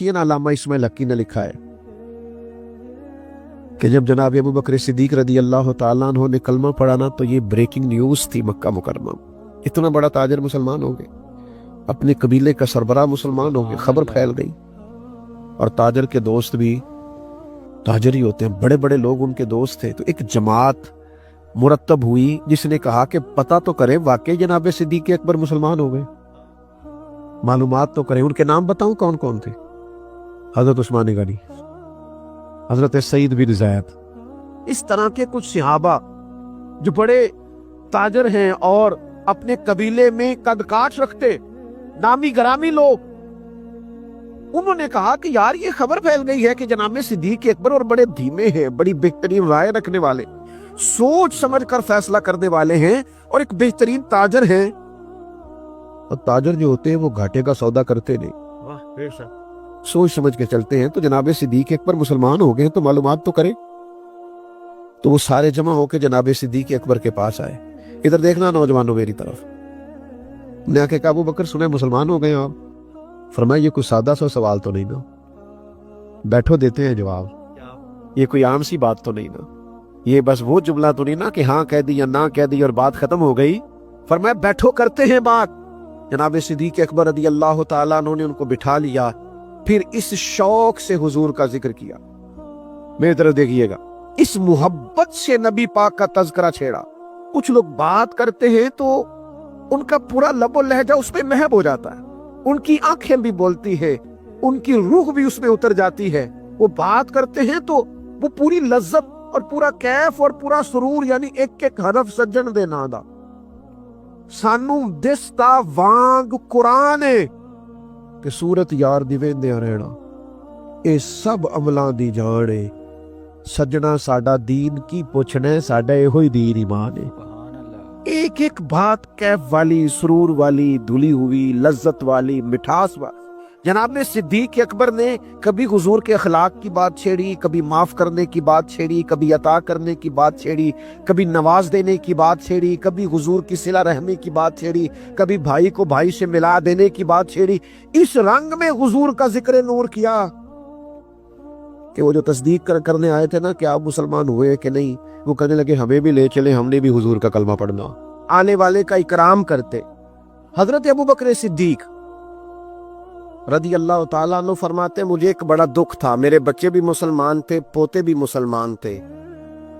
ये अल्लामा इस्माइल हक्की ने लिखा है कि जब जनाब अबू बकर सिद्दीक रदी अल्लाह ताला अन्हु ने कलमा पढ़ा ना, तो ये ब्रेकिंग न्यूज़ थी मक्का मुकरमा। इतना बड़ा ताजर मुसलमान हो गए, अपने कबीले का सरबराह मुसलमान हो गए, खबर फैल गई। और ताजर के दोस्त भी ताजर ही होते हैं, बड़े बड़े लोग उनके दोस्त थे। तो एक जमात मुरतब हुई जिसने कहा कि पता तो करें वाकई जनाब सिद्दीक अकबर मुसलमान हो गए, मालूमात तो करें। उनके नाम बताऊं कौन कौन थे? हजरत उस्मान गनी, हजरत सईद बिन ज़ैद, इस तरह के कुछ सहाबा जो बड़े ताजर हैं और अपने कबीले में कदकाश रखते, नामी गरामी लोग। उन्होंने कहा कि यार ये खबर फैल गई है कि जनाब सिद्दीक अकबर, और बड़े धीमे हैं, बड़ी बेहतरीन राय रखने वाले, सोच समझ कर फैसला करने वाले हैं, और एक बेहतरीन ताजर हैं। और ताजर जो होते हैं वो घाटे का सौदा करते नहीं, सोच समझ के चलते हैं। तो जनाब सिद्दीक अकबर मुसलमान हो गए तो मालूमात तो करें। तो वो सारे जमा होकर जनाब सिद्दीक अकबर के पास आए। इधर देखना नौजवानों मेरी तरफ। ने आके अबू बकर सुने मुसलमान हो गए आप। फरमाया ये कोई सादा सा सवाल तो नहीं ना, बैठो देते हैं जवाब। ये कोई आम सी बात तो नहीं ना, ये बस वो जुमला तो नहीं ना कि हाँ कह दी या ना कह दी और बात खत्म हो गई। फरमाया बैठो करते हैं बात। जनाब सिद्दीक अकबर रदी अल्लाह ताला अन्हु ने उनको बिठा लिया, फिर इस शौक से हुजूर का जिक्र किया। मेरी तरफ देखिएगा, इस मोहब्बत से नबी पाक का तज़किरा छेड़ा। कुछ लोग बात करते हैं तो उनका पूरा लबो लहजा उस पे महब हो जाता है, उनकी आंखें भी बोलती है, उनकी रूह भी उसमें उतर जाती है। वो बात करते हैं तो वो पूरी लज्जत और पूरा कैफ और पूरा सुरूर, यानी एक एक हरफ सज्जन दे नादा सानू दिसता वांग कुरान है कि सूरत यार दी वेंदे रहना, ये सब अमलां दी जान है। सजना साडा दीन की पुछना, साडा एहो ही दीन ईमान है। एक एक बात कैफ वाली, सुरूर वाली, धुली हुई, लज्जत वाली, मिठास वाली। जनाब ने सिद्दीक अकबर ने कभी हुजूर के अखलाक की बात छेड़ी, कभी माफ करने की बात छेड़ी, कभी अता करने की बात छेड़ी, कभी नवाज देने की बात छेड़ी, कभी हुजूर की सिला रहमी की बात छेड़ी, कभी भाई को भाई से मिला देने की बात छेड़ी। इस रंग में हुजूर का जिक्र नूर किया कि वो जो तस्दीक करने आए थे ना कि आप मुसलमान हुए कि नहीं, वो कहने लगे हमें भी ले चले, हमने भी हुजूर का कलमा पढ़ना। आने वाले का इकराम करते। हजरत अबू बकर सिद्दीक रदी अल्लाह ताला अन्हु फरमाते, मुझे एक बड़ा दुख था, मेरे बच्चे भी मुसलमान थे, पोते भी मुसलमान थे,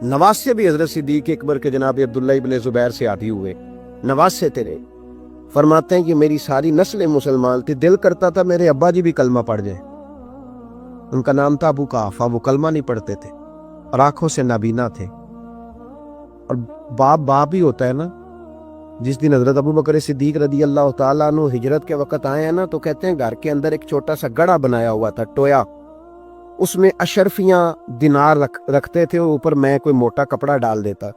नवासे भी हजरत सिद्दीक अकबर के जनाब अब्दुल्लाह इब्न जुबैर से आदि हुए, नवासे तेरे। फरमाते हैं कि मेरी सारी नस्लें मुसलमान थी, दिल करता था मेरे अब्बा जी भी कलमा पढ़ जाए। उनका नाम था अबू काफा, वो कलमा नहीं पढ़ते थे और आंखों से नाबीना थे। और बाप ही होता है ना। जिस दिन हजरत अबू बकर सिद्दीक रदी अल्लाह ताला अन्हु हिजरत के वक्त आए हैं ना, तो कहते हैं घर के अंदर एक छोटा सा गड़ा बनाया हुआ था, टोया, उसमें अशरफियां दिनार रखते थे, ऊपर मैं कोई मोटा कपड़ा डाल देता।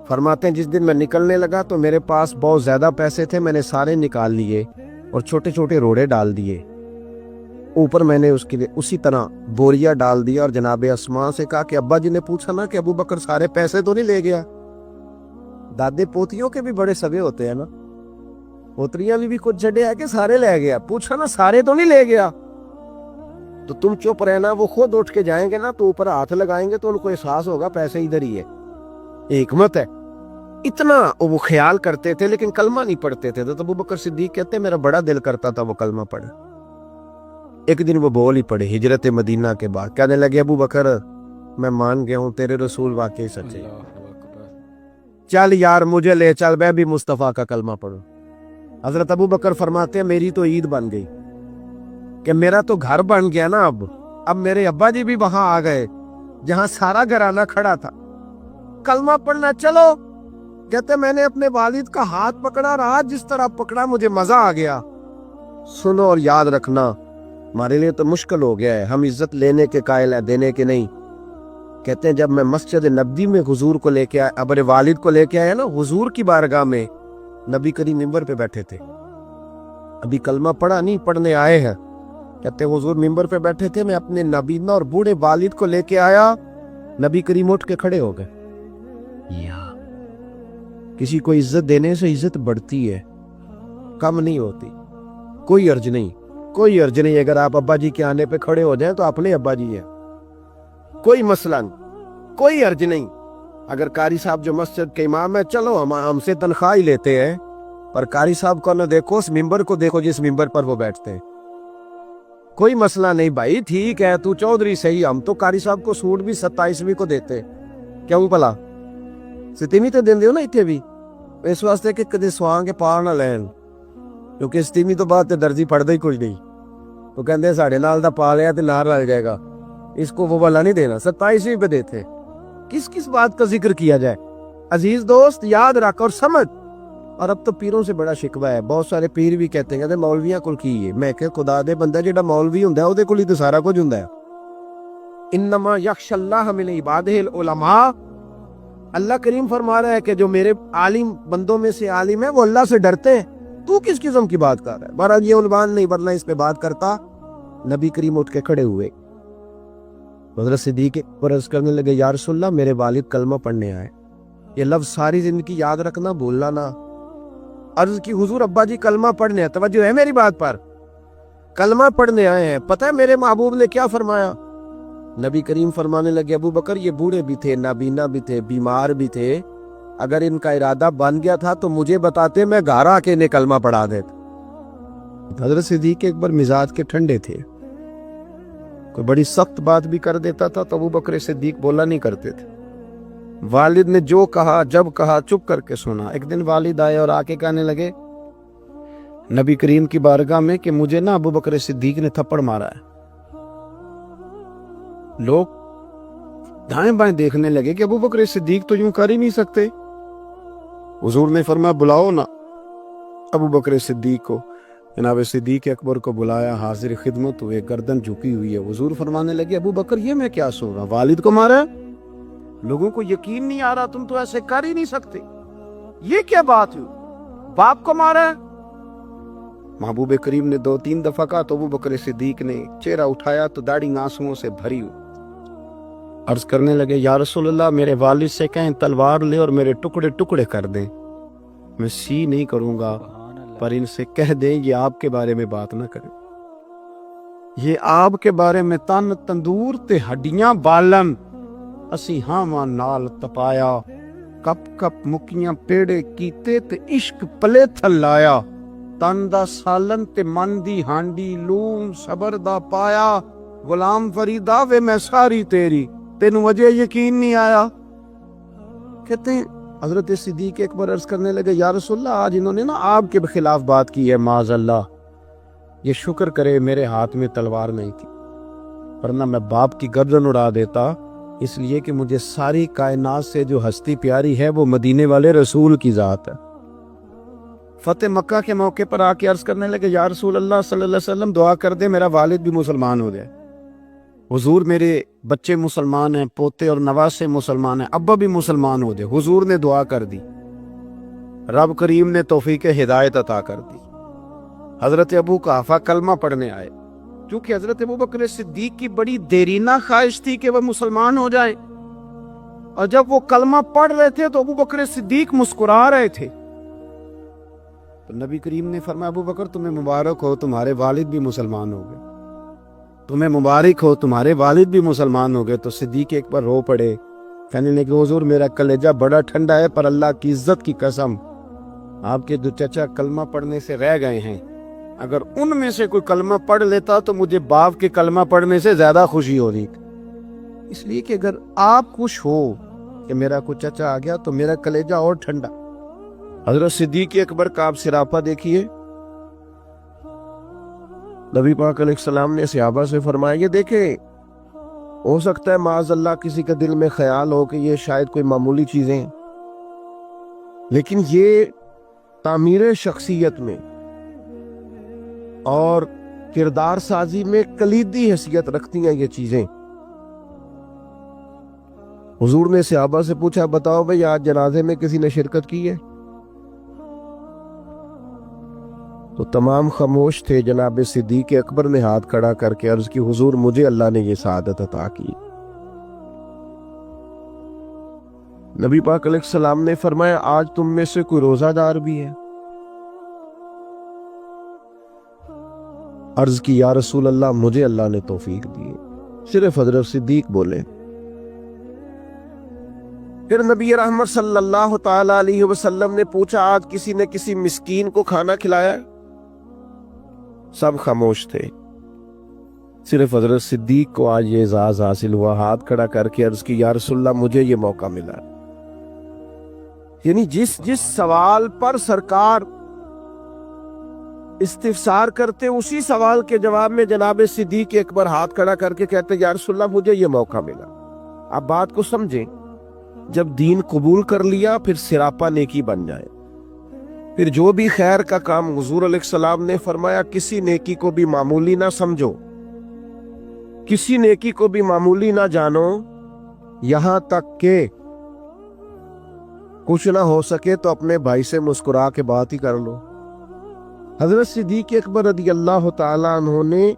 फरमाते हैं जिस दिन मैं निकलने लगा तो मेरे पास बहुत ज्यादा पैसे थे, मैंने सारे निकाल लिए और छोटे छोटे रोड़े डाल दिए। ऊपर मैंने उसके लिए उसी तरह बोरिया डाल दिया और जनाब अस्मा से कहा कि अब्बा जी ने पूछा ना कि अबू बकर सारे पैसे तो नहीं ले गया। दादे पोतियों के भी बड़े सगे होते हैं ना, पोतरियां भी कुछ जड़े है कि सारे ले गया, पूछा ना सारे तो नहीं ले गया। तो तुम चुप रहना, वो खुद उठ के जाएंगे ना तो ऊपर हाथ लगाएंगे तो उनको एहसास होगा पैसे इधर ही है। हिकमत है। इतना वो ख्याल करते थे, लेकिन कलमा नहीं पढ़ते थे। तो अबू बकर सिद्दीक कहते मेरा बड़ा दिल करता था वो कलमा पढ़े। एक दिन वो बोल ही पड़े हिजरत मदीना के बाद, कहने लगे अबू बकर मैं मान गया हूं तेरे रसूल वाकई सच्चे, चल यार मुझे ले चल, मैं भी मुस्तफा का कलमा पढ़ूं। हजरत अबू बकर फरमाते हैं मेरी तो ईद बन गई कि मेरा तो घर बन गया ना। अब मेरे अब्बा जी भी वहां आ गए जहां सारा घराना खड़ा था। कलमा पढ़ना चलो। कहते मैंने अपने वालिद का हाथ पकड़ा, रहा जिस तरह पकड़ा मुझे मजा आ गया। सुनो और याद रखना, हमारे लिए तो मुश्किल हो गया है, हम इज्जत लेने के कायल है, देने के नहीं। कहते हैं जब मैं मस्जिद नबी में हुजूर को लेके आया, अपने वालिद को लेके आया ना हुजूर की बारगाह में, नबी करीम मिंबर पे बैठे थे, अभी कलमा पढ़ा नहीं, पढ़ने आए हैं। कहते हुजूर मिंबर पे बैठे थे, मैं अपने नबीना और बूढ़े वालिद को लेके आया, नबी करीम उठ के खड़े हो गए। किसी को इज्जत देने से इज्जत बढ़ती है, कम नहीं होती, कोई अर्ज नहीं। कोई अर्ज नहीं, अगर आप अब्बा जी के आने पे खड़े हो जाएं तो अपने अब्बा जी हैं, कोई मसला नहीं, कोई अर्ज नहीं। अगर कारी साहब जो मस्जिद के इमाम है, चलो हम हमसे तनख्वाह ही लेते हैं, पर कारी साहब को न देखो, उस मिंबर को देखो जिस मिंबर पर वो बैठते हैं। कोई मसला नहीं भाई, ठीक है तू चौधरी सही, हम तो कारी साहब को सूट भी 27वीं को देते, क्यों भला सतीवी तो देंदे हो ना इतने भी, इस वास्ते कि कदे स्वां के पार ना लैन, क्योंकि सतीवी तो बाद दर्जी पढ़ता ही कुछ नहीं, तो कहते साढ़े नाल दा पा लिया तो नार लग जाएगा, इसको वो वाला नहीं देना, 27वीं पे देते। किस किस बात का जिक्र किया जाए। अजीज दोस्त याद रख और समझ। और अब तो पीरों से बड़ा शिकवा है, बहुत सारे पीर भी कहते हैं मौलवियां कोल की है। मैं कह खुदा दे बंदा जेड़ा मौलवी हुंदा है ओदे कोल ही तो सारा कुछ हुंदा है। इन्नमा यख्शल्लाह मिन इबादिहिल उलमा, अल्लाह करीम फरमा रहा है कि जो मेरे आलिम बंदों में से आलिम है वो अल्लाह से डरते हैं। तू किस किस्म की बात कर रहा है? बहरहाल ये उलमान नहीं, वरना इस पे बात करता। नबी करीम उठ के खड़े हुए, हज़रत सिद्दीक़ पर अर्ज़ करने लगे, या रसूलल्लाह मेरे वालिद कलमा पढ़ने आए। ये लफ्ज़ सारी जिंदगी याद रखना, भूलना ना। अर्ज़ की हुजूर अब्बा जी कलमा पढ़ने आए, तवज्जो है मेरी बात पर, कलमा पढ़ने आए हैं। पता है मेरे महबूब ने क्या फरमाया? नबी करीम फरमाने लगे, अबू बकर ये बूढ़े भी थे, नाबीना भी थे, बीमार भी थे, अगर इनका इरादा बन गया था तो मुझे बताते, मैं घर आके इन्हें कलमा पढ़ा देता। हज़रत सिद्दीक़ एक बार मिजाज के ठंडे थे, कोई बड़ी सख्त बात भी कर देता था तो अबू बकर सिद्दीक बोला नहीं करते थे। वालिद ने जो कहा जब कहा चुप करके सुना। एक दिन वालिद आए और आके कहने लगे नबी करीम की बारगाह में कि मुझे ना अबू बकर सिद्दीक ने थप्पड़ मारा है। लोग दाएं बाएं देखने लगे कि अबू बकर सिद्दीक तो यूं कर ही नहीं सकते। हुजूर ने फरमाया बुलाओ ना अबू बकर सिद्दीक को। जनाब सिद्दीक अकबर को बुलाया, हाजिर खिदमत हुए, गर्दन झुकी हुई है। हुजूर फरमाने लगे, अबू बकर ये मैं क्या सुन रहा, वालिद को मारा? लोगों को यकीन नहीं आ रहा, तुम तो ऐसे कर ही नहीं सकते, ये क्या बात हुई, बाप को मारा? महबूब करीम ने 2-3 दफा कहा तो अबू बकर सिद्दीक ने चेहरा उठाया तो दाढ़ी आंसुओं से भरी हुई। अर्ज करने लगे, या रसूलल्लाह मेरे वालिद से कहें तलवार ले और मेरे टुकड़े टुकड़े कर दें, मैं सी नहीं करूंगा, पर इनसे कह दें ये आपके बारे में बात ना करें, ये आपके बारे में तन तंदूर ते हड्डियां बालन, असी हावां नाल तपाया, कप कप मुकियां पेड़े कीते ते इश्क पले थल लाया, तन दा सालन ते मन दी हांडी, लून सबर दा पाया, गुलाम फरीदा वे मैं सारी तेरी, तेनू वजह यकीन नहीं आया। कहते हैं हजरत सिद्दीक अकबर अर्ज करने लगे, या रसूलल्लाह आज इन्होंने ना आपके खिलाफ बात की है, माज़अल्लाह, ये शुक्र करे मेरे हाथ में तलवार नहीं थी, वरना मैं बाप की गर्दन उड़ा देता, इसलिए कि मुझे सारी कायनात से जो हस्ती प्यारी है वो मदीने वाले रसूल की जात है। फतेह मक्का के मौके पर आके अर्ज करने लगे, या रसूल अल्लाह सल्लल्लाहु अलैहि वसल्लम दुआ कर दे मेरा वालिद भी मुसलमान हो जाए। हुजूर मेरे बच्चे मुसलमान हैं, पोते और नवासे मुसलमान हैं, अब्बा भी मुसलमान हो जाए। हुजूर ने दुआ कर दी, रब करीम ने तौफीक हिदायत अता कर दी। हजरत अबू कहाफा कलमा पढ़ने आए, क्योंकि हजरत अबू बकर सिद्दीक की बड़ी देरीना ख्वाहिश थी कि वह मुसलमान हो जाए, और जब वो कलमा पढ़ रहे थे तो अबू बकर सिद्दीक मुस्कुरा रहे थे। तो नबी करीम ने फरमाया, अबू बकर तुम्हें मुबारक हो, तुम्हारे वालिद भी मुसलमान हो गए, तुम्हें मुबारक हो, तुम्हारे वालिद भी मुसलमान हो गए। तो सिद्दीक एक बार रो पड़े, कहने लगे, हुजूर मेरा कलेजा बड़ा ठंडा है, पर अल्लाह की इज्जत की कसम आपके दो चचा कलमा पढ़ने से रह गए हैं, अगर उनमें से कोई कलमा पढ़ लेता तो मुझे बाप के कलमा पढ़ने से ज्यादा खुशी हो रही, इसलिए कि अगर आप खुश हो कि मेरा कोई चचा आ गया तो मेरा कलेजा और ठंडा। हजरत सिद्दीक अकबर का आप सिरापा देखिए। नबी पाक अलैहिस्सलाम ने सहाबा से फरमाया, ये देखे हो सकता है माज़अल्लाह किसी के दिल में ख्याल हो कि ये शायद कोई मामूली चीजें, लेकिन ये तामीर शख्सियत में और किरदार साजी में कलीदी हैसियत रखती हैं ये चीजें। हुजूर ने सहाबा से पूछा, बताओ भाई आज जनाजे में किसी ने शिरकत की है? तो तमाम खामोश थे। जनाब सिद्दीक अकबर ने हाथ खड़ा करके अर्ज की, हुजूर मुझे अल्लाह ने ये सआदत अता की। नबी पाक अलैहिस्सलाम ने फरमाया, आज तुम में से कोई रोजादार भी है? عرض کی یا رسول اللہ مجھے اللہ نے توفیق دی. صرف حضرت صدیق بولے. پھر نبی رحمت صلی اللہ تعالی علیہ وسلم نے پوچھا آج کسی نے کسی مسکین کو کھانا کھلایا؟ سب خاموش تھے. صرف حضرت صدیق کو آج یہ اعزاز حاصل ہوا. ہاتھ کھڑا کر کے عرض کی یا رسول اللہ مجھے یہ موقع ملا. یعنی جس سوال پر سرکار استفسار کرتے اسی سوال کے جواب میں جناب صدیق اکبر ہاتھ کھڑا کر کے کہتے یا رسول اللہ مجھے یہ موقع ملا. آپ بات کو سمجھیں. جب دین قبول کر لیا پھر سراپا نیکی بن جائے. پھر جو بھی خیر کا کام حضور علیہ السلام نے فرمایا کسی نیکی کو بھی معمولی نہ سمجھو, کسی نیکی کو بھی معمولی نہ جانو, یہاں تک کہ کچھ نہ ہو سکے تو اپنے بھائی سے مسکرا کے بات ہی کر لو. حضرت صدیق اکبر رضی اللہ تعالیٰ عنہ نے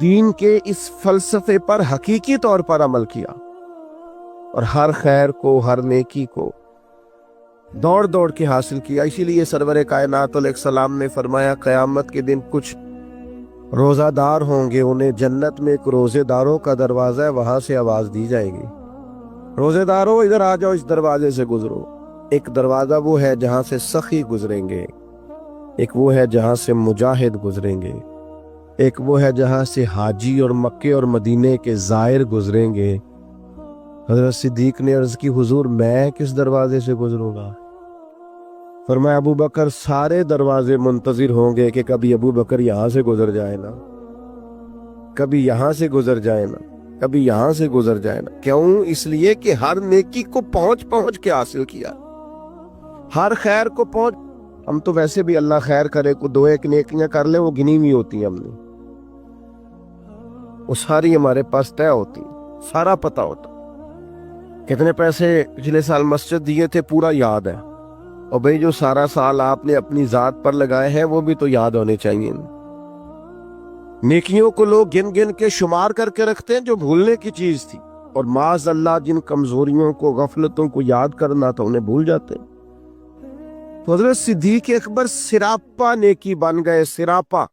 دین کے اس فلسفے پر حقیقی طور پر عمل کیا اور ہر خیر کو ہر نیکی کو دوڑ دوڑ کے حاصل کیا. اسی لیے سرور کائنات علیہ السلام نے فرمایا قیامت کے دن کچھ روزہ دار ہوں گے, انہیں جنت میں ایک روزے داروں کا دروازہ ہے, وہاں سے آواز دی جائے گی روزے داروں ادھر آ جاؤ, اس دروازے سے گزرو. ایک دروازہ وہ ہے جہاں سے سخی گزریں گے, ایک وہ ہے جہاں سے مجاہد گزریں گے, ایک وہ ہے جہاں سے حاجی اور مکے اور مدینے کے زائر گزریں گے. حضرت صدیق نے عرض کی حضور میں کس دروازے سے گزروں گا؟ فرمایا ابو بکر سارے دروازے منتظر ہوں گے کہ کبھی ابو بکر یہاں سے گزر جائے نا, کبھی یہاں سے گزر جائے نا, کبھی یہاں سے گزر جائے نا. کیوں؟ اس لیے کہ ہر نیکی کو پہنچ کے حاصل کیا, ہر خیر کو پہنچ. ہم تو ویسے بھی اللہ خیر کرے کو دو ایک نیکیاں کر لیں وہ گنی ہوئی ہوتی ہیں, ہم نے وہ ساری ہمارے پاس طے ہوتی, سارا پتہ ہوتا. کتنے پیسے پچھلے سال مسجد دیے تھے پورا یاد ہے, اور بھئی جو سارا سال آپ نے اپنی ذات پر لگائے ہیں وہ بھی تو یاد ہونے چاہیے. نیکیوں کو لوگ گن گن کے شمار کر کے رکھتے ہیں جو بھولنے کی چیز تھی, اور معاذ اللہ جن کمزوریوں کو غفلتوں کو یاد کرنا تھا انہیں بھول جاتے. تو حضرت صدیق اکبر سراپا نیکی بن گئے. سراپا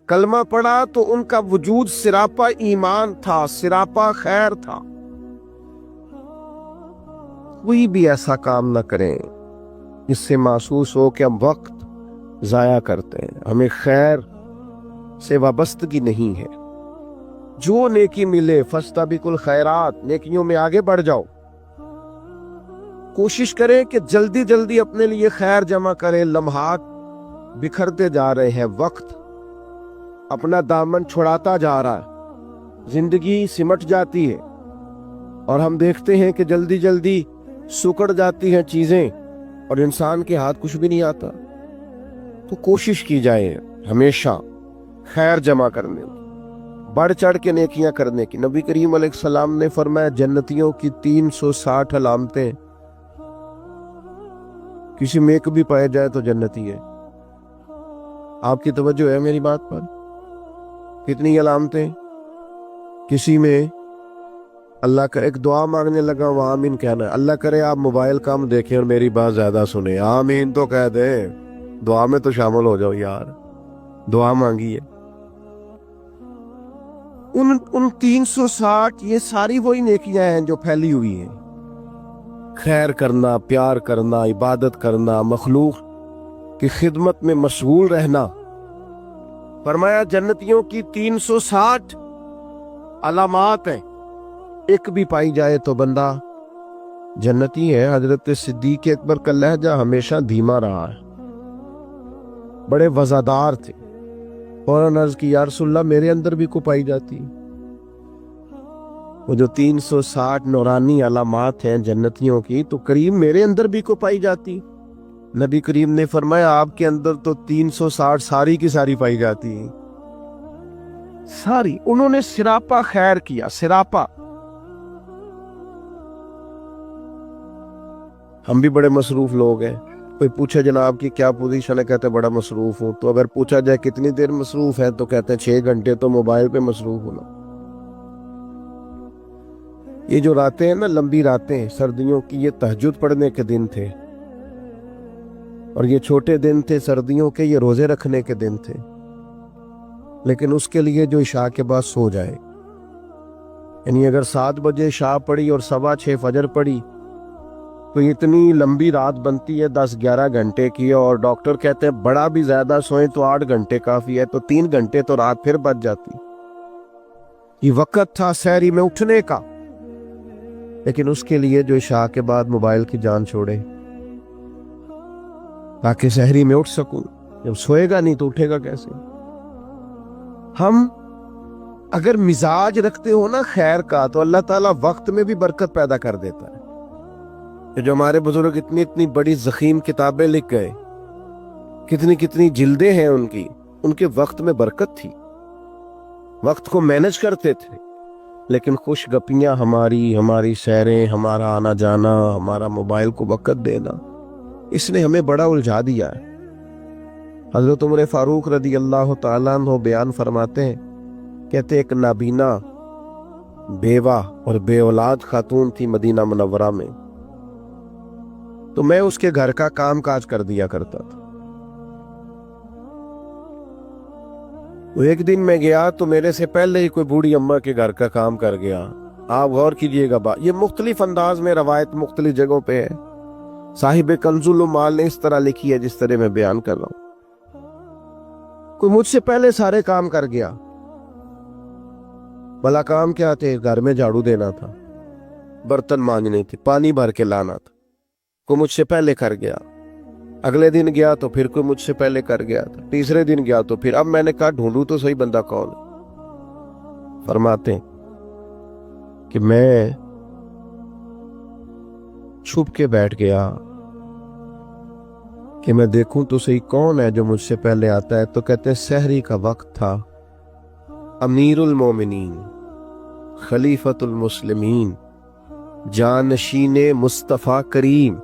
کلمہ پڑھا تو ان کا وجود سراپا ایمان تھا, سراپا خیر تھا. کوئی بھی ایسا کام نہ کریں جس سے محسوس ہو کہ ہم وقت ضائع کرتے ہیں, ہمیں خیر سے وابستگی نہیں ہے. جو نیکی ملے فاستبقوا الخیرات, نیکیوں میں آگے بڑھ جاؤ. کوشش کریں کہ جلدی جلدی اپنے لیے خیر جمع کریں. لمحات بکھرتے جا رہے ہیں, وقت اپنا دامن چھڑاتا جا رہا ہے, زندگی سمٹ جاتی ہے اور ہم دیکھتے ہیں کہ جلدی جلدی سکڑ جاتی ہیں چیزیں اور انسان کے ہاتھ کچھ بھی نہیں آتا. تو کوشش کی جائے ہمیشہ خیر جمع کرنے, بڑھ چڑھ کے نیکیاں کرنے کی. نبی کریم علیہ السلام نے فرمایا جنتیوں کی 360 علامتیں, کسی میں ایک بھی پائے جائے تو جنتی ہے. آپ کی توجہ ہے میری بات پر؟ کتنی علامتیں؟ کسی میں اللہ کا ایک دعا مانگنے لگا وہ آمین کہنا ہے. اللہ کرے آپ موبائل کم دیکھیں اور میری بات زیادہ سنیں, آمین تو کہہ دیں, دعا میں تو شامل ہو جاؤ یار, دعا مانگی ہے. ان 360 یہ ساری وہی نیکیاں ہیں جو پھیلی ہوئی ہیں. خیر کرنا, پیار کرنا, عبادت کرنا, مخلوق کی خدمت میں مشغول رہنا. فرمایا جنتیوں کی 360 علامات ہیں, ایک بھی پائی جائے تو بندہ جنتی ہے. حضرت صدیق اکبر کا لہجہ ہمیشہ دھیما رہا ہے, بڑے وزادار تھے. فوراً عرض کی یا رسول اللہ میرے اندر بھی کو پائی جاتی. وہ جو 360 نورانی علامات ہیں جنتیوں کی تو کریم میرے اندر بھی کو پائی جاتی. نبی کریم نے فرمایا آپ کے اندر تو 360 ساری کی ساری پائی جاتی ہیں, ساری. انہوں نے سراپا خیر کیا, سراپا. ہم بھی بڑے مصروف لوگ ہیں. کوئی پوچھے جناب کی کیا پوزیشن ہے, کہتے بڑا مصروف ہوں. تو اگر پوچھا جائے کتنی دیر مصروف ہے تو کہتے ہیں 6 گھنٹے تو موبائل پہ مصروف ہونا. یہ جو راتیں ہیں نا, لمبی راتیں سردیوں کی, یہ تہجد پڑھنے کے دن تھے, اور یہ چھوٹے دن تھے سردیوں کے, یہ روزے رکھنے کے دن تھے. لیکن اس کے لیے جو عشاء کے بعد سو جائے، یعنی اگر 7 بجے عشاء پڑھی اور 6:15 فجر پڑھی تو اتنی لمبی رات بنتی ہے 10-11 گھنٹے کی، اور ڈاکٹر کہتے ہیں بڑا بھی زیادہ سوئیں تو 8 گھنٹے کافی ہے، تو 3 گھنٹے تو رات پھر بچ جاتی۔ یہ وقت تھا سحری میں اٹھنے کا، لیکن اس کے لیے جو عشاء کے بعد موبائل کی جان چھوڑے تاکہ سحری میں اٹھ سکوں، جب سوئے گا نہیں تو اٹھے گا کیسے؟ ہم اگر مزاج رکھتے ہو نا خیر کا تو اللہ تعالیٰ وقت میں بھی برکت پیدا کر دیتا ہے۔ جو ہمارے بزرگ اتنی اتنی بڑی ضخیم کتابیں لکھ گئے، کتنی کتنی جلدیں ہیں ان کے وقت میں برکت تھی، وقت کو مینج کرتے تھے۔ لیکن خوش گپیاں ہماری سیریں، ہمارا آنا جانا، ہمارا موبائل کو وقت دینا، اس نے ہمیں بڑا الجھا دیا ہے۔ حضرت عمر فاروق رضی اللہ تعالیٰ عنہ بیان فرماتے ہیں، کہتے ایک نابینا بیوہ اور بے اولاد خاتون تھی مدینہ منورہ میں، تو میں اس کے گھر کا کام کاج کر دیا کرتا تھا۔ وہ ایک دن میں گیا تو میرے سے پہلے ہی کوئی بوڑھی اماں کے گھر کا کام کر گیا۔ آپ غور کیجئے گا، یہ مختلف انداز میں روایت مختلف جگہوں پہ ہے، صاحب کنز المال نے اس طرح لکھی ہے جس طرح میں بیان کر رہا ہوں۔ کوئی مجھ سے پہلے سارے کام کر گیا۔ بھلا کام کیا تھے؟ گھر میں جھاڑو دینا تھا، برتن مانجنے تھے، پانی بھر کے لانا تھا۔ کوئی مجھ سے پہلے کر گیا، اگلے دن گیا تو پھر کوئی مجھ سے پہلے کر گیا تھا، تیسرے دن گیا تو پھر۔ اب میں نے کہا ڈھونڈوں تو صحیح بندہ کون ہے؟ فرماتے ہیں کہ میں چھپ کے بیٹھ گیا کہ میں دیکھوں تو صحیح کون ہے جو مجھ سے پہلے آتا ہے۔ تو کہتے ہیں سحری کا وقت تھا، امیر المومنین، خلیفۃ المسلمین، جانشین مصطفیٰ کریم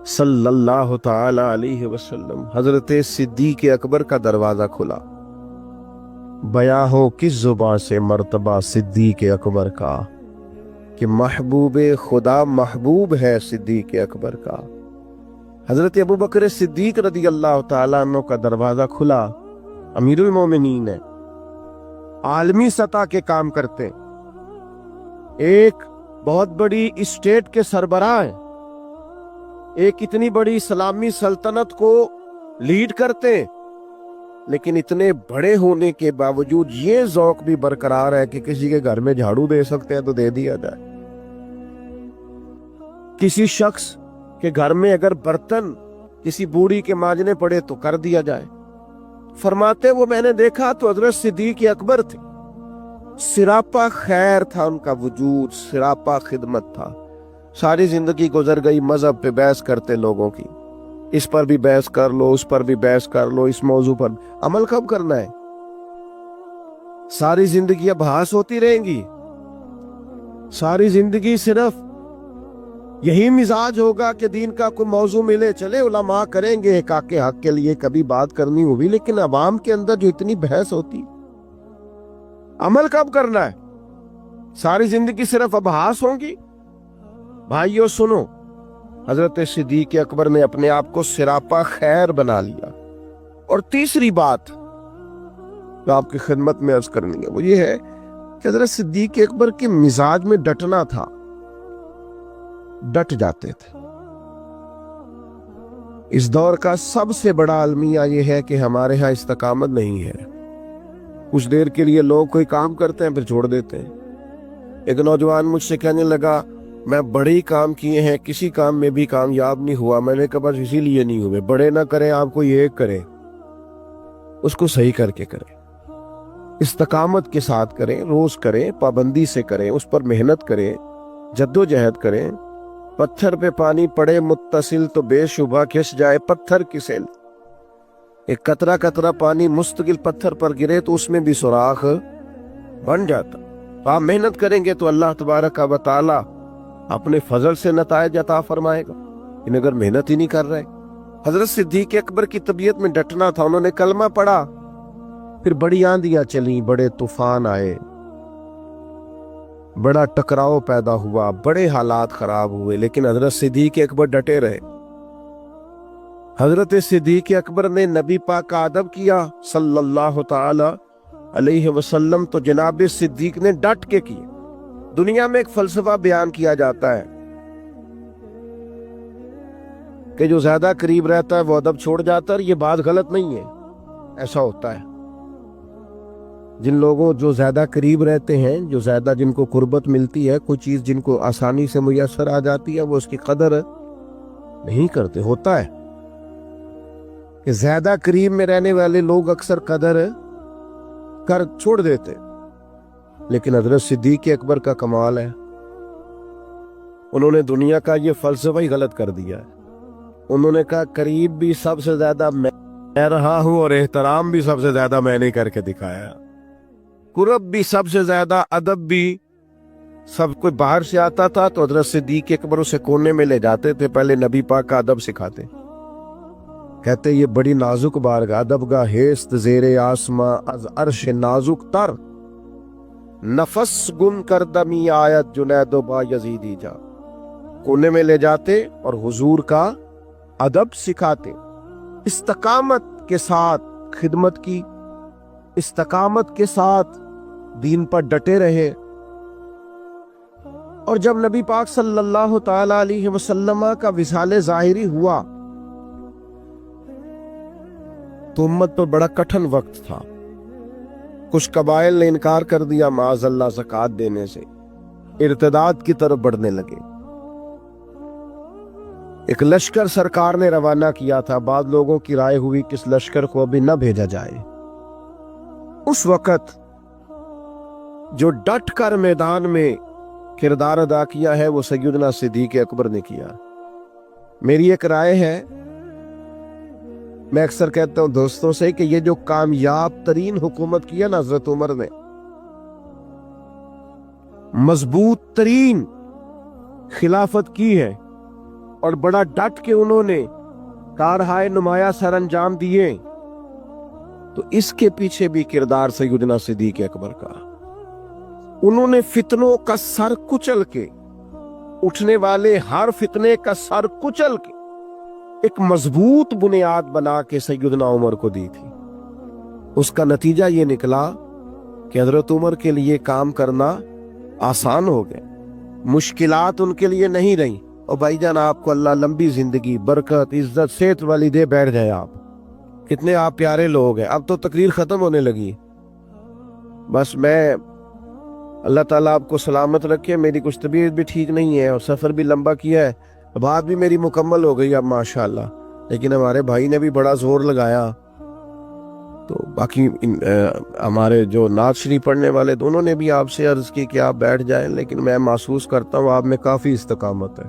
صلی اللہ تعالی علیہ وسلم حضرت صدیق اکبر کا دروازہ کھلا۔ بیاں ہو کس زبان سے مرتبہ صدیق اکبر کا، کہ محبوب خدا محبوب ہے صدیق اکبر کا۔ حضرت ابو بکر صدیق رضی اللہ تعالیٰ عنہ کا دروازہ کھلا، امیر المومنین ہے، عالمی سطح کے کام کرتے، ایک بہت بڑی اسٹیٹ کے سربراہ ہیں، ایک اتنی بڑی اسلامی سلطنت کو لیڈ کرتے ہیں، لیکن اتنے بڑے ہونے کے باوجود یہ ذوق بھی برقرار ہے کہ کسی کے گھر میں جھاڑو دے سکتے ہیں تو دے دیا جائے، کسی شخص کے گھر میں اگر برتن کسی بوڑھی کے مانجنے پڑے تو کر دیا جائے۔ فرماتے وہ میں نے دیکھا تو حضرت صدیق اکبر تھے، سراپا خیر تھا ان کا وجود، سراپا خدمت تھا۔ ساری زندگی گزر گئی مذہب پہ بحث کرتے لوگوں کی، اس پر بھی بحث کر لو، اس پر بھی بحث کر لو، اس موضوع پر عمل کب کرنا ہے؟ ساری زندگی اب بحث ہوتی رہیں گی، ساری زندگی صرف یہی مزاج ہوگا کہ دین کا کوئی موضوع ملے چلے علماء کریں گے حقاق حق کے لیے کبھی بات کرنی ہوگی، لیکن عوام کے اندر جو اتنی بحث ہوتی، عمل کب کرنا ہے؟ ساری زندگی صرف ابحاث ہوں گی۔ بھائیو سنو، حضرت صدیق اکبر نے اپنے آپ کو سراپا خیر بنا لیا۔ اور تیسری بات جو آپ کی خدمت میں عرض کرنی ہے وہ یہ ہے کہ حضرت صدیق اکبر کے مزاج میں ڈٹنا تھا، ڈٹ جاتے تھے۔ اس دور کا سب سے بڑا المیہ یہ ہے کہ ہمارے ہاں استقامت نہیں ہے، کچھ دیر کے لیے لوگ کوئی کام کرتے ہیں پھر چھوڑ دیتے ہیں۔ ایک نوجوان مجھ سے کہنے لگا میں بڑے کام کیے ہیں، کسی کام میں بھی کامیاب نہیں ہوا۔ میں نے کہا بس اسی لیے نہیں ہوئے، بڑے نہ کریں آپ کوئی ایک کریں، اس کو صحیح کر کے کریں، استقامت کے ساتھ کریں، روز کریں، پابندی سے کریں، اس پر محنت کریں، جدوجہد کریں۔ پتھر پہ پانی پڑے متصل تو بے شبہ کھس جائے پتھر کی سیل۔ ایک قطرہ قطرہ پانی مستقل پتھر پر گرے تو اس میں بھی سوراخ بن جاتا۔ تو آپ محنت کریں گے تو اللہ تبارک و تعالی اپنے فضل سے نتائج عطا فرمائے گا، لیکن اگر محنت ہی نہیں کر رہے۔ حضرت صدیق اکبر کی طبیعت میں ڈٹنا تھا، انہوں نے کلمہ پڑھا، پھر بڑی آندیاں چلیں، بڑے طوفان آئے، بڑا ٹکراؤ پیدا ہوا، بڑے حالات خراب ہوئے، لیکن حضرت صدیق اکبر ڈٹے رہے۔ حضرت صدیق اکبر نے نبی پاک کا ادب کیا صلی اللہ تعالی علیہ وسلم تو جناب صدیق نے ڈٹ کے کیے۔ دنیا میں ایک فلسفہ بیان کیا جاتا ہے کہ جو زیادہ قریب رہتا ہے وہ ادب چھوڑ جاتا ہے، اور یہ بات غلط نہیں ہے، ایسا ہوتا ہے۔ جن لوگوں جو زیادہ قریب رہتے ہیں، جو زیادہ جن کو قربت ملتی ہے، کوئی چیز جن کو آسانی سے میسر آ جاتی ہے، وہ اس کی قدر نہیں کرتے۔ ہوتا ہے کہ زیادہ قریب میں رہنے والے لوگ اکثر قدر کر چھوڑ دیتے، لیکن حضرت صدیق اکبر کا کمال ہے، انہوں نے دنیا کا یہ فلسفہ ہی غلط کر دیا ہے۔ انہوں نے کہا قریب بھی سب سے زیادہ میں رہا ہوں، اور احترام بھی سب سے زیادہ میں نے کر کے دکھایا، قرب بھی سب سے زیادہ، ادب بھی۔ سب کوئی باہر سے آتا تھا تو حضرت صدیق اکبر اسے کونے میں لے جاتے تھے، پہلے نبی پاک کا ادب سکھاتے، کہتے یہ بڑی نازک بارگاہ، ادب گاہ ہیست زیر آسماں، از عرش نازک تر، نفس گن کردمی آیت جنید و با یزیدی جا۔ کونے میں لے جاتے اور حضور کا ادب سکھاتے، استقامت کے ساتھ خدمت کی، استقامت کے ساتھ دین پر ڈٹے رہے۔ اور جب نبی پاک صلی اللہ تعالی علیہ وسلم کا وصال ظاہری ہوا تو امت پر بڑا کٹھن وقت تھا۔ کچھ قبائل نے انکار کر دیا معاذ اللہ زکوٰۃ دینے سے، ارتداد کی طرف بڑھنے لگے۔ ایک لشکر سرکار نے روانہ کیا تھا، بعض لوگوں کی رائے ہوئی کہ اس لشکر کو ابھی نہ بھیجا جائے۔ اس وقت جو ڈٹ کر میدان میں کردار ادا کیا ہے وہ سیدنا صدیق اکبر نے کیا۔ میری ایک رائے ہے، میں اکثر کہتا ہوں دوستوں سے کہ یہ جو کامیاب ترین حکومت کی ہے نا حضرت عمر نے، مضبوط ترین خلافت کی ہے، اور بڑا ڈٹ کے انہوں نے کارہائے نمایاں سر انجام دیے، تو اس کے پیچھے بھی کردار سیدنا صدیق اکبر کا۔ انہوں نے فتنوں کا سر کچل کے، اٹھنے والے ہر فتنے کا سر کچل کے ایک مضبوط بنیاد بنا کے سیدنا عمر کو دی تھی۔ اس کا نتیجہ یہ نکلا کہ حضرت عمر کے لیے کام کرنا آسان ہو گیا، مشکلات ان کے لیے نہیں رہی۔ اور بھائی جان آپ کو اللہ لمبی زندگی، برکت، عزت، صحت والی دے، بیٹھ جائے آپ۔ کتنے آپ پیارے لوگ ہیں۔ اب تو تقریر ختم ہونے لگی، بس میں اللہ تعالیٰ آپ کو سلامت رکھے، میری کچھ طبیعت بھی ٹھیک نہیں ہے اور سفر بھی لمبا کیا ہے، بات بھی میری مکمل ہو گئی اب ماشاءاللہ، لیکن ہمارے بھائی نے بھی بڑا زور لگایا، تو باقی ہمارے جو نعت شریف پڑھنے والے دونوں نے بھی آپ سے عرض کی کہ آپ بیٹھ جائیں، لیکن میں محسوس کرتا ہوں آپ میں کافی استقامت ہے،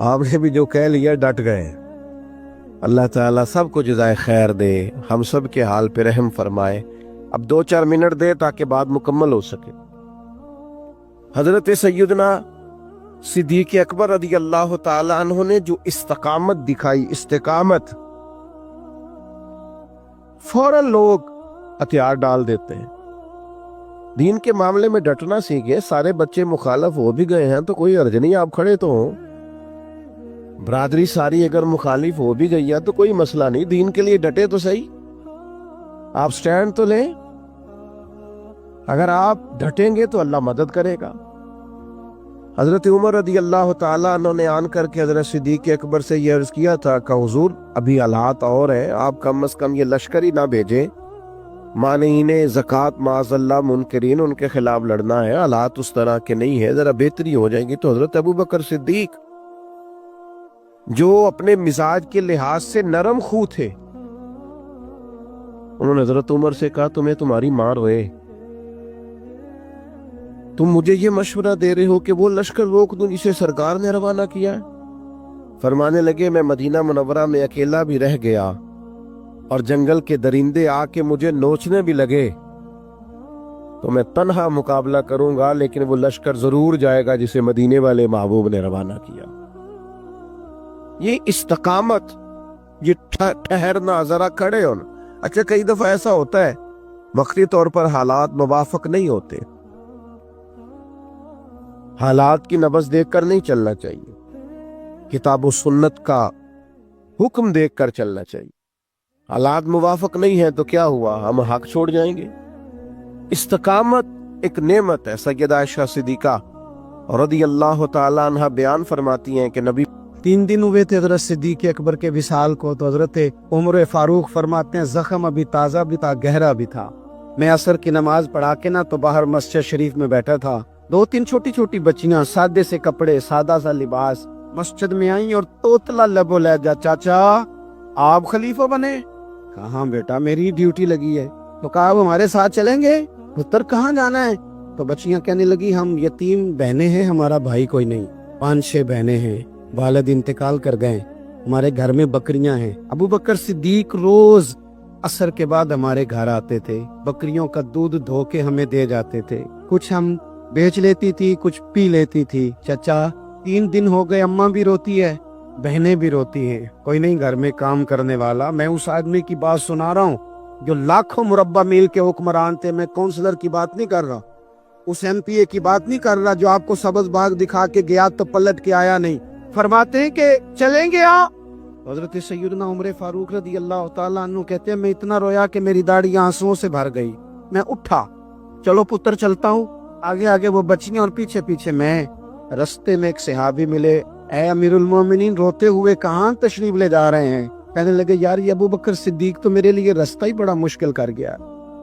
آپ نے بھی جو کہہ لیا ڈٹ گئے۔ اللہ تعالیٰ سب کو جزائے خیر دے، ہم سب کے حال پہ رحم فرمائے۔ اب 2-4 منٹ دے تاکہ بات مکمل ہو سکے۔ حضرت سیدنا صدیق اکبر رضی اللہ تعالی عنہ نے جو استقامت دکھائی، استقامت، فوراً لوگ ہتھیار ڈال دیتے ہیں۔ دین کے معاملے میں ڈٹنا سیکھے، سارے بچے مخالف ہو بھی گئے ہیں تو کوئی حرج نہیں، آپ کھڑے تو ہوں، برادری ساری اگر مخالف ہو بھی گئی ہے تو کوئی مسئلہ نہیں، دین کے لیے ڈٹے تو صحیح، آپ سٹینڈ تو لیں۔ اگر آپ ڈٹیں گے تو اللہ مدد کرے گا۔ حضرت عمر رضی اللہ تعالیٰ عنہ نے آن کر کے حضرت صدیق اکبر سے یہ عرض کیا تھا کہ حضور ابھی حالات اور ہیں، آپ کم از کم یہ لشکر ہی نہ بھیجیں، مانعین زکوٰۃ معاذ اللہ منکرین، ان کے خلاف لڑنا ہے، حالات اس طرح کے نہیں ہے، ذرا بہتری ہو جائے گی۔ تو حضرت ابوبکر صدیق جو اپنے مزاج کے لحاظ سے نرم خو تھے، انہوں نے حضرت عمر سے کہا تمہیں تمہاری ماں روئے، تم مجھے یہ مشورہ دے رہے ہو کہ وہ لشکر روک دوں جسے سرکار نے روانہ کیا ہے؟ فرمانے لگے میں مدینہ منورہ میں اکیلا بھی رہ گیا اور جنگل کے درندے آ کے مجھے نوچنے بھی لگے تو میں تنہا مقابلہ کروں گا، لیکن وہ لشکر ضرور جائے گا جسے مدینے والے محبوب نے روانہ کیا۔ یہ استقامت، یہ ٹھہرنا، ذرا کھڑے ہونا۔ اچھا کئی دفعہ ایسا ہوتا ہے وقتی طور پر حالات موافق نہیں ہوتے، حالات کی نبض دیکھ کر نہیں چلنا چاہیے، کتاب و سنت کا حکم دیکھ کر چلنا چاہیے۔ हालात मुवाफक नहीं है तो क्या हुआ, हम हक छोड़ जाएंगे। इस्तकामत एक नेमत है। सैयदा आयशा सिद्दीका रज़ी अल्लाह ताला अन्हा बयान फरमाती हैं कि नबी 3 दिन हुए थे हजरत सिद्दीक अकबर के विसाल को, तो हजरत उमर फारूक फरमाते हैं जख्म अभी ताज़ा भी था, गहरा भी था। मैं असर की नमाज पढ़ा के ना तो बाहर मस्जिद शरीफ में बैठा था, 2-3 छोटी छोटी बच्चियां सादे से कपड़े, सादा सा लिबास मस्जिद में आई और तोतला लबो लहजा, चाचा आप खलीफा बने? कहाँ बेटा, मेरी ड्यूटी लगी है। तो कहा अब हमारे साथ चलेंगे? पुत्र कहाँ जाना है? तो बच्चियां कहने लगी हम यतीम बहनें हैं, हमारा भाई कोई नहीं, 5-6 बहनें हैं, वालिद इंतकाल कर गए, हमारे घर में बकरियां हैं। अबू बकर सिद्दीक रोज असर के बाद हमारे घर आते थे, बकरियों का दूध धो के हमें दे जाते थे, कुछ हम बेच लेती थी, कुछ पी लेती थी। चाचा 3 दिन हो गए, अम्मा भी रोती है, बहनें भी रोती हैं, कोई नहीं घर में काम करने वाला। मैं उस आदमी की बात सुना रहा हूँ जो लाखों मुरब्बा मील के हुक्मरान थे। मैं काउंसलर की बात नहीं कर रहा, उस MPA की बात नहीं कर रहा जो आपको सब्ज बाग दिखा के गया तो पलट के आया नहीं। फरमाते हैं कि चलेंगे आप। हजरत सैयदना उमर फारूक रज़ी अल्लाह ताला अन्हु कहते हैं मैं इतना रोया कि मेरी दाढ़ी आंसुओं से भर गई। मैं उठा, चलो पुत्र चलता हूँ। आगे आगे वो बच्चियां और पीछे पीछे मैं। रस्ते में एक सहाबी मिले, ए अमीरुल मोमिनीन रोते हुए कहाँ तशरीफ ले जा रहे हैं? कहने लगे यार ये अबू बकर सिद्दीक तो मेरे लिए रास्ता ही बड़ा मुश्किल कर गया,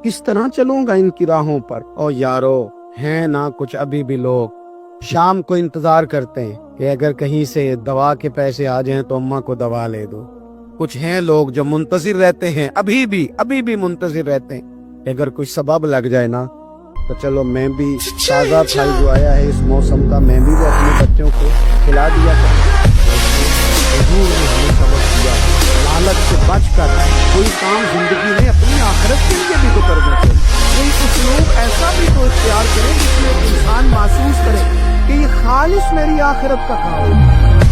किस तरह चलूंगा इनकी राहों पर। ओ यारो हैं ना कुछ अभी भी लोग शाम को इंतजार करते हैं कि अगर कहीं से दवा के पैसे आ जाएं तो अम्मा को दवा ले दो। कुछ हैं लोग जो मुंतजिर रहते हैं, अभी भी मुंतजिर रहते हैं अगर कोई सबब लग जाए ना तो चलो मैं भी ताज़ा फल जो आया है इस मौसम का मैं भी वो अपने बच्चों को खिला दिया करूं। हुजूर ने हमें सबक दिया लालच से बचकर कोई काम जिंदगी में अपनी आखिरत के लिए भी तो करना चाहिए। कोई उसलूब ऐसा भी तो इख्तियार करें जिसमें इंसान महसूस करे कि ये खालिस मेरी आखिरत का काम है।